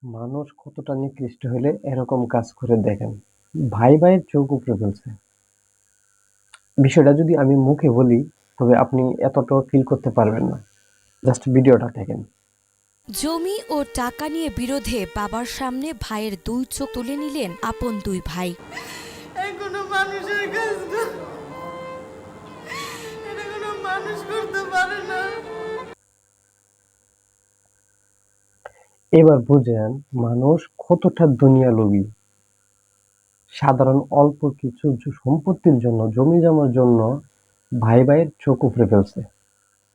মানুষ কতটা নিকৃষ্ট হলে এরকম কাজ করে দেখেন। ভাই ভাইয়ের চোখ উপড়ে ফেলছে। বিষয়টা যদি আমি মুখে বলি তবে আপনি এতটাও ফিল করতে পারবেন না। জাস্ট ভিডিওটা দেখেন। জমি ও টাকা নিয়ে বিরোধে বাবার সামনে ভাইয়ের দুই চোখ তুলে নিলেন আপন দুই ভাই। কোনো মানুষের কাজ না, এটা কোনো মানুষ করতে পারে না। এবার বুঝেন মানুষ কতটা দুনিয়া লোভী। সাধারণ অল্প কিছু সম্পত্তির জন্য, জমি জমার জন্য ভাই ভাইয়ের চোখ উপড়ে ফেলছে।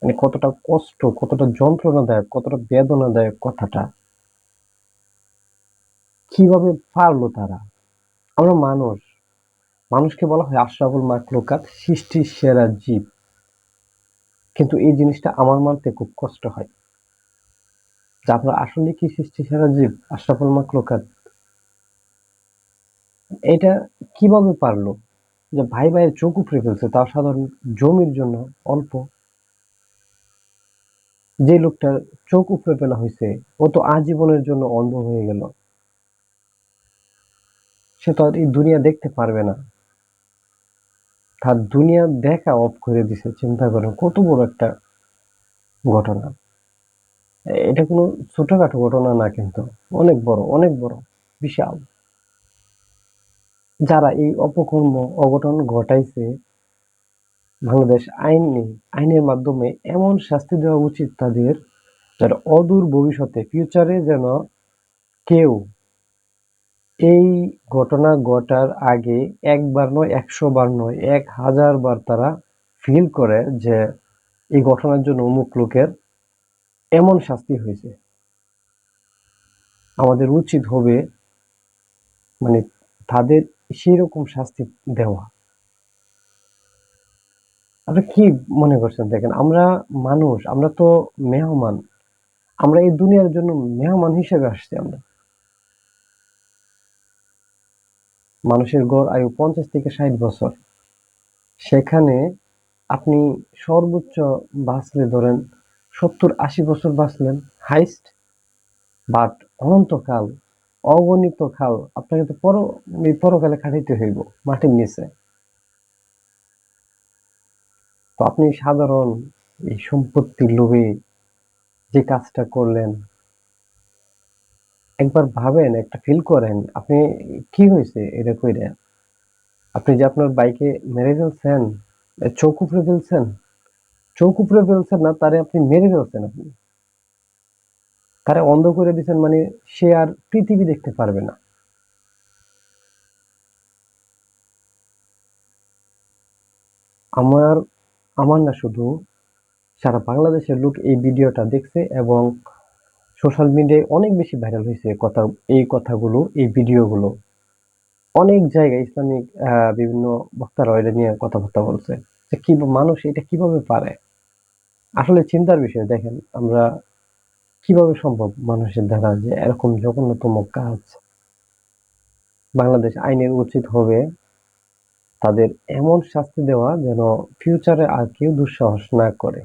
মানে কতটা কষ্ট, কতটা যন্ত্রণাদায়ক, কতটা বেদনাদায়ক কথাটা। কিভাবে পারলো তারা? আমরা মানুষ, মানুষকে বলা হয় আশরাফুল মাখলুকাত, সৃষ্টির সেরা জীব। কিন্তু এই জিনিসটা আমার মানতে খুব কষ্ট হয় যে আমরা আসলে কি সৃষ্টির সেরা জীব, আশরাফুল মাখলুকাত? এটা কিভাবে পারলো যে ভাই ভাইয়ের চোখ উপড়ে ফেলছে, তাও সাধারণ জমির জন্য? অল্প যে লোকটার চোখ উপড়ে ফেলা হয়েছে ও তো আজীবনের জন্য অন্ধ হয়ে গেল। সে তো আর এই দুনিয়া দেখতে পারবে না। তার দুনিয়া দেখা অফ করে দিছে। চিন্তা করেন কত বড় একটা ঘটনা। এটা কোনো ছোটখাটো ঘটনা না, কিন্তু অনেক বড়, অনেক বড়, বিশাল। যারা এই অপকর্ম, অঘটন ঘটাইছে, বাংলাদেশ আইন নেই। আইনের মাধ্যমে এমন শাস্তি দেওয়া উচিত তাদের, যারা অদূর ভবিষ্যতে, ফিউচারে যেন কেউ এই ঘটনা ঘটার আগে একবার নয়, ১০০ বার নয়, ১০০০ বার তারা ফিল করে যে এই ঘটনার জন্য অমুক লোকের এমন শাস্তি হয়েছে। আমাদের উচিত হবে মানে তাদের সেই রকম শাস্তি দেওয়া। আপনি কি মনে করছেন? দেখেন, আমরা মানুষ, আমরা তো মেহমান। আমরা এই দুনিয়ার জন্য মেহমান হিসেবে আসছি। আমরা মানুষের গড় আয়ু ৫০ থেকে ৬০ বছর। সেখানে আপনি সর্বোচ্চ বাঁচলে ধরেন ৭০-৮০ বছর বাঁচলেন হাইস্ট। বাট অনন্তকাল, অগণিত কাল আপনাকে তো পরকালে খাটাইতে হইব মাটির নিচে। তো আপনি সাধারণ এই সম্পত্তির লোভে যে কাজটা করলেন, একবার ভাবেন, একটা ফিল করেন আপনি কি হয়েছে এটা কইরা। আপনি যে আপনার বাইকে মেরে ফেলছেন, চোখ উপড়ে ফেলছেন, চোখ উপড়ে ফেলছেন না, তারে আপনি মেরে ফেলছেন। আপনি তারে অন্ধ করে দিচ্ছেন, মানে সে আর পৃথিবী দেখতে পারবে না। আমার আমার না, শুধু সারা বাংলাদেশের লোক এই ভিডিওটা দেখছে এবং সোশ্যাল মিডিয়ায় অনেক বেশি ভাইরাল হয়েছে কথা, এই কথাগুলো, এই ভিডিওগুলো। অনেক জায়গায় ইসলামিক বিভিন্ন বক্তারা এটা নিয়ে কথাবার্তা বলছে যে কি মানুষ এটা কিভাবে পারে। আসলে চিন্তার বিষয়। দেখেন, আমরা কিভাবে সম্ভব মানুষের দ্বারা যে এরকম জঘন্যতম কাজ। বাংলাদেশ আইনের উচিত হবে তাদের এমন শাস্তি দেওয়া যেন ফিউচারে আর কেউ দুঃসাহস না করে।